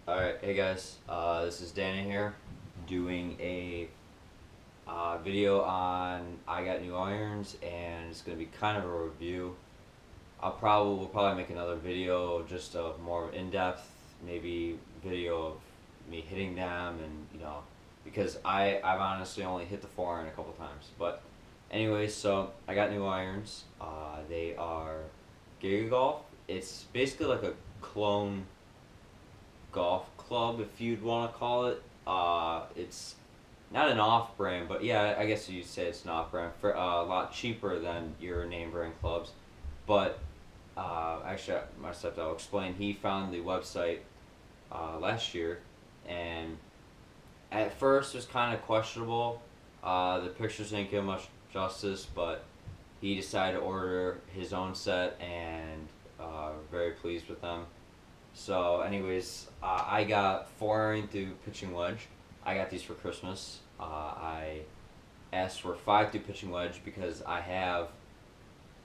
Alright, hey guys, this is Danny here, doing a video on I got new irons, and it's going to be kind of a review. We'll probably make another video, just a more in-depth, maybe video of me hitting them, and because I've honestly only hit the 4 iron a couple times. But anyways, so I got new irons. They are Giga Golf. It's basically like a clone golf club, if you'd want to call it. It's not an off-brand, but yeah, I guess you'd say it's an off-brand for a lot cheaper than your name brand clubs. But actually, my stepdad will explain. He found the website last year, and at first it was kind of questionable. The pictures didn't give much justice, but he decided to order his own set, and very pleased with them. So, anyways, I got 4 iron through pitching wedge. I got these for Christmas. I asked for 5 through pitching wedge because I have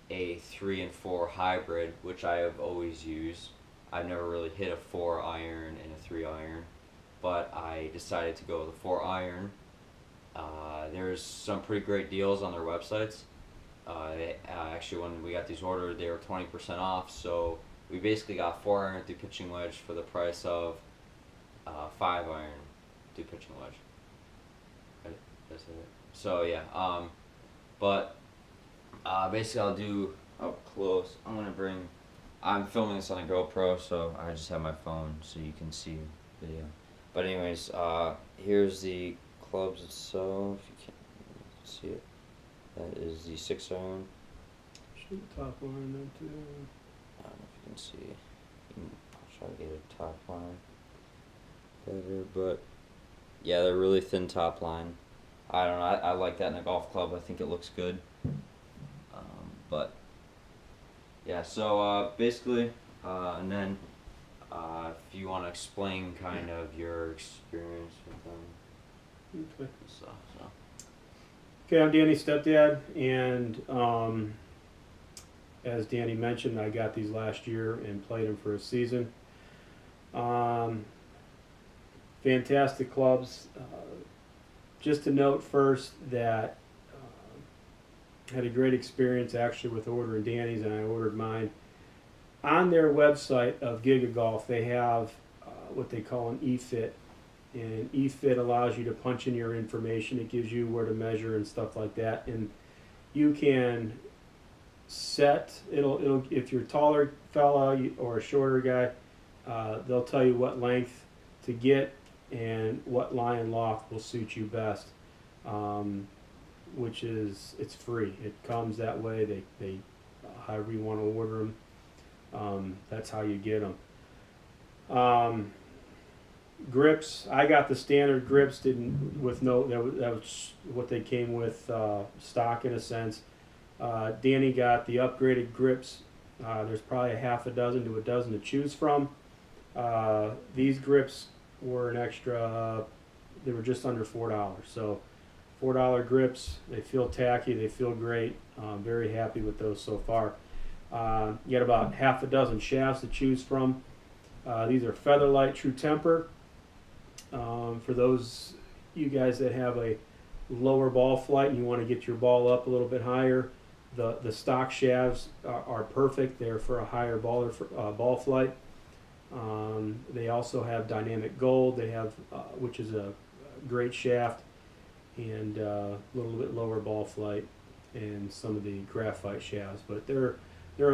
a 3 and 4 hybrid, which I have always used. I've never really hit a 4 iron and a 3 iron, but I decided to go with a 4 iron. There's some pretty great deals on their websites. Actually, when we got these ordered, they were 20% off, so we basically got 4 iron through pitching wedge for the price of 5 iron through pitching wedge. Right? That's it. So yeah, but basically I'll do up close. I'm filming this on a GoPro, so I just have my phone so you can see video. But anyways, here's the clubs itself. If you can't see it, that is the 6 iron. Shoot top line then too. I don't know if you can see. I'll try to get a top line better, but yeah, they're really thin top line. I don't know. I like that in a golf club. I think it looks good. But yeah, so basically, and then if you want to explain kind of your experience with them Okay. and stuff. So. Okay, I'm Danny's stepdad, and as Danny mentioned, I got these last year and played them for a season. Fantastic clubs. Just to note first that I had a great experience actually with ordering Danny's, and I ordered mine. On their website of Giga Golf, they have what they call an e-fit, and e-fit allows you to punch in your information. It gives you where to measure and stuff like that, and you can set it'll if you're a taller fella or a shorter guy, they'll tell you what length to get and what lie and loft will suit you best, which is it's free. It comes that way. They however you want to order them, that's how you get them. Grips, I got the standard grips, didn't with no that was what they came with, stock in a sense. Danny got the upgraded grips. There's probably a half a dozen to a dozen to choose from. These grips were an extra, they were just under $4. So $4 grips, they feel tacky, they feel great. Very happy with those so far. You got about half a dozen shafts to choose from. These are Featherlight True Temper. For those you guys that have a lower ball flight and you want to get your ball up a little bit higher, the stock shafts are perfect. They're for a higher ball flight. They also have dynamic gold. They have which is a great shaft, and a little bit lower ball flight, and some of the graphite shafts. But they're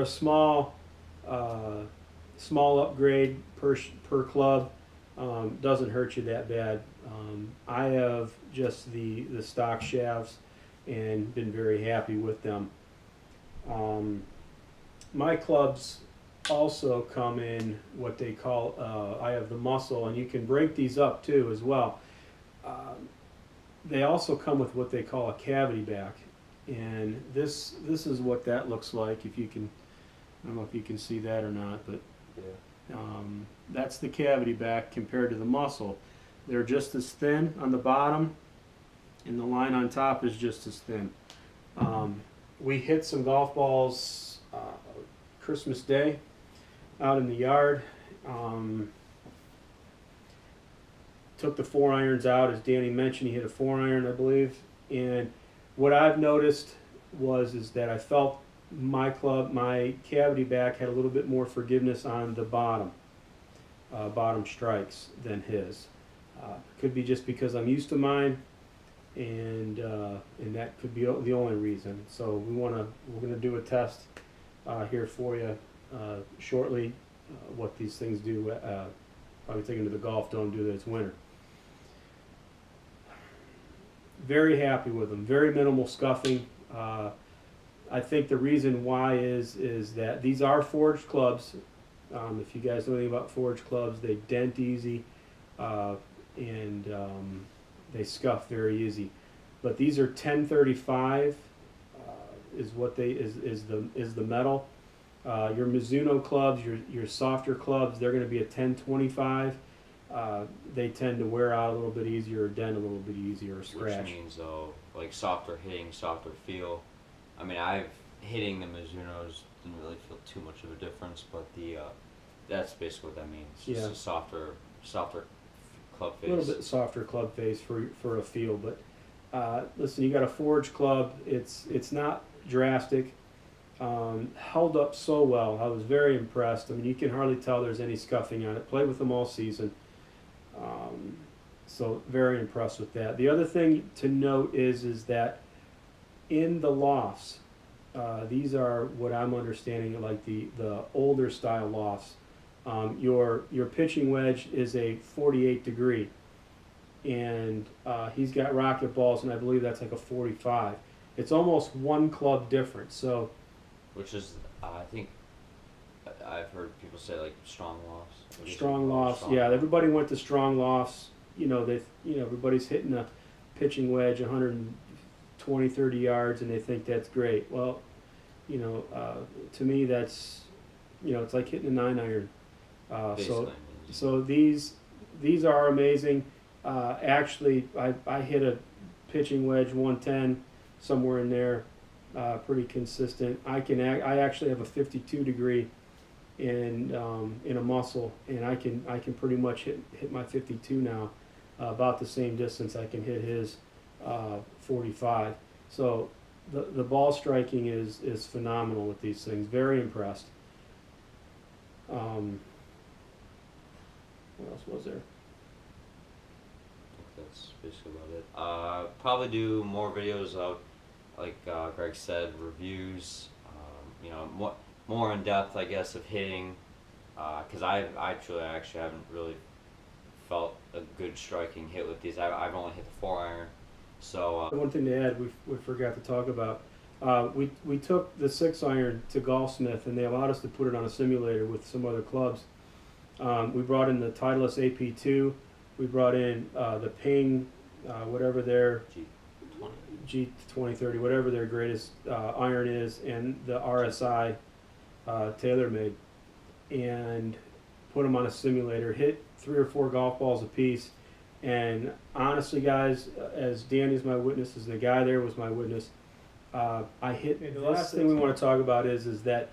a small upgrade per club. Doesn't hurt you that bad. I have just the stock shafts and been very happy with them. My clubs also come in what they call, I have the muscle, and you can break these up too as well. They also come with what they call a cavity back, and this is what that looks like. If you can, I don't know if you can see that or not, but Yeah. that's the cavity back compared to the muscle. They're just as thin on the bottom, and the line on top is just as thin. We hit some golf balls Christmas Day out in the yard. took the 4-irons out. As Danny mentioned, he hit a 4-iron, I believe. And what I've noticed is that I felt my cavity back had a little bit more forgiveness on the bottom strikes than his. Could be just because I'm used to mine, and that could be the only reason. So we're gonna do a test here for you shortly. What these things do. Probably taking to the golf dome due to it's winter. Very happy with them. Very minimal scuffing. I think the reason why is that these are forged clubs. If you guys know anything about forged clubs, they dent easy, and they scuff very easy. But these are 1035 is what they is the metal. Your Mizuno clubs, your softer clubs, they're going to be a 1025. They tend to wear out a little bit easier, or dent a little bit easier, or scratch. Which means though, like softer hitting, softer feel. I mean, hitting the Mizunos didn't really feel too much of a difference, but that's basically what that means. Just a softer club face. A little bit softer club face for a feel, but listen, you got a forged club. It's not drastic. Held up so well. I was very impressed. I mean, you can hardly tell there's any scuffing on it. Played with them all season. So very impressed with that. The other thing to note is that in the lofts, these are what I'm understanding like the older style lofts. Your pitching wedge is a 48 degree, and he's got rocket balls, and I believe that's like a 45. It's almost one club difference. So, which is I think I've heard people say like strong lofts. Strong lofts, yeah. Everybody went to strong lofts. Everybody's hitting a pitching wedge 120, 30 yards, and they think that's great. Well, to me that's, it's like hitting a 9-iron. So these are amazing. Actually, I hit a pitching wedge 110 somewhere in there, pretty consistent. I actually have a 52 degree in a muscle, and I can pretty much hit my 52 now, about the same distance I can hit his 45. So the ball striking is phenomenal with these things. Very impressed. What else was there? I think that's basically about it. Probably do more videos of, like Greg said, reviews. More in depth, I guess, of hitting. Because I actually haven't really felt a good striking hit with these. I've only hit the 4-iron. So one thing to add, we forgot to talk about. We took the 6-iron to Golfsmith, and they allowed us to put it on a simulator with some other clubs. We brought in the Titleist AP2. We brought in the Ping, whatever their G2030, whatever their greatest iron is, and the RSI TaylorMade, and put them on a simulator. Hit 3 or 4 golf balls apiece. And honestly, guys, as Danny's my witness, as the guy there was my witness, I hit. The last thing we want to talk about is that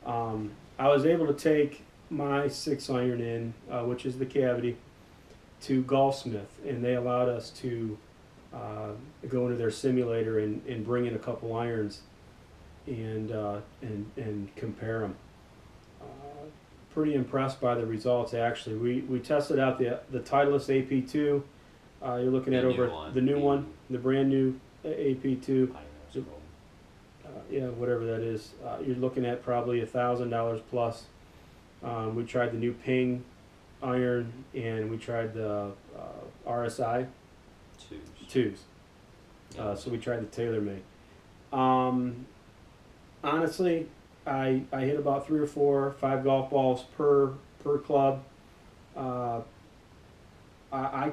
I was able to take my 6-iron in, which is the cavity, to Golfsmith, and they allowed us to go into their simulator and bring in a couple irons and compare them. Pretty impressed by the results. Actually, we tested out the Titleist AP2. You're looking at the new one, the brand new AP2. Whatever that is. You're looking at probably $1,000 plus. We tried the new Ping iron, and we tried the RSI twos. So we tried the TaylorMade. Honestly, I hit about 3 or 4, 5 golf balls per club. I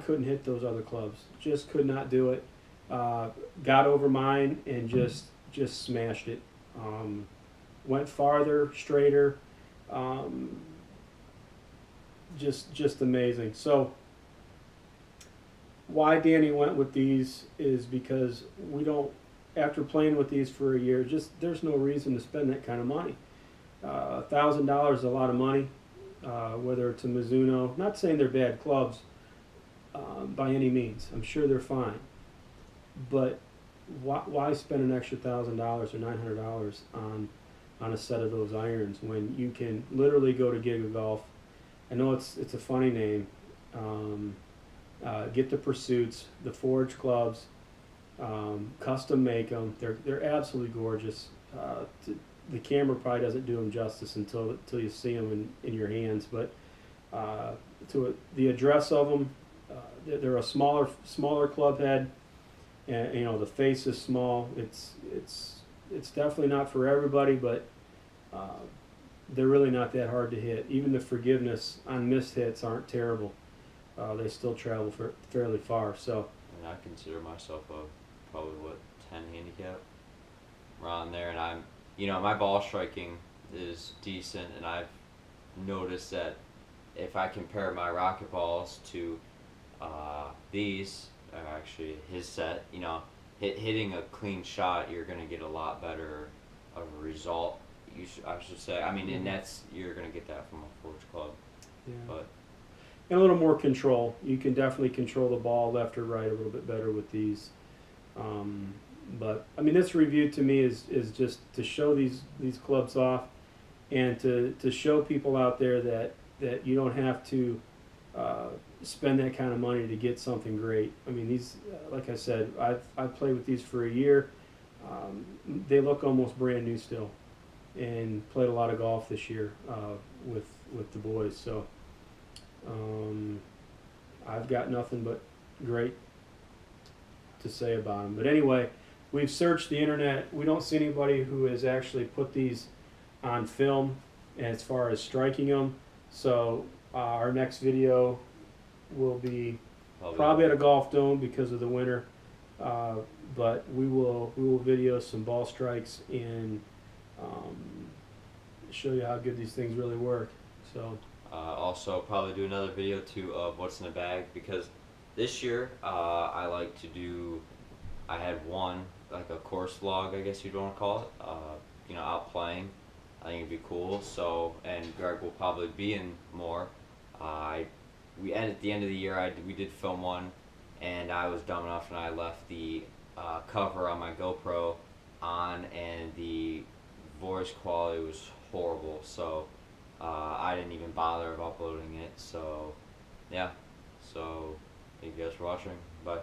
couldn't hit those other clubs. Just could not do it. Got over mine and just smashed it. Went farther, straighter. Just amazing. So why Danny went with these is because we don't, after playing with these for a year, there's no reason to spend that kind of money. $1,000 is a lot of money, whether it's a Mizuno. Not saying they're bad clubs, by any means. I'm sure they're fine, but why spend an extra $1,000 or $900 on a set of those irons when you can literally go to Giga Golf? I know it's a funny name. Get the Pursuits, the Forge clubs, custom make them. They're absolutely gorgeous. The camera probably doesn't do them justice until you see them in your hands. But the address of them, they're a smaller club head, and the face is small. It's definitely not for everybody, but they're really not that hard to hit. Even the forgiveness on missed hits aren't terrible. They still travel fairly far. So And I consider myself a probably 10 handicap around there, and my ball striking is decent, and I've noticed that if I compare my rocket balls to these, actually his set, hitting a clean shot, you're gonna get a lot better of a result. I should say. I mean, and you're gonna get that from a Forge club, yeah. but. And a little more control. You can definitely control the ball left or right a little bit better with these. But I mean, this review to me is just to show these clubs off, and to show people out there that you don't have to spend that kind of money to get something great. I mean, these, like I said, I've played with these for a year. They look almost brand new still, and played a lot of golf this year with the boys. So. I've got nothing but great to say about them. But anyway, we've searched the internet. We don't see anybody who has actually put these on film as far as striking them. So our next video will be probably at a golf dome because of the winter. But we will video some ball strikes and show you how good these things really work. So. Also, probably do another video too of what's in the bag, because this year I like to do. I had one like a course vlog, I guess you'd want to call it. Out playing. I think it'd be cool. So, and Greg will probably be in more. At the end of the year, we did film one, and I was dumb enough and I left the cover on my GoPro on, and the voice quality was horrible. So. I didn't even bother of uploading it, so yeah. So thank you guys for watching. Bye.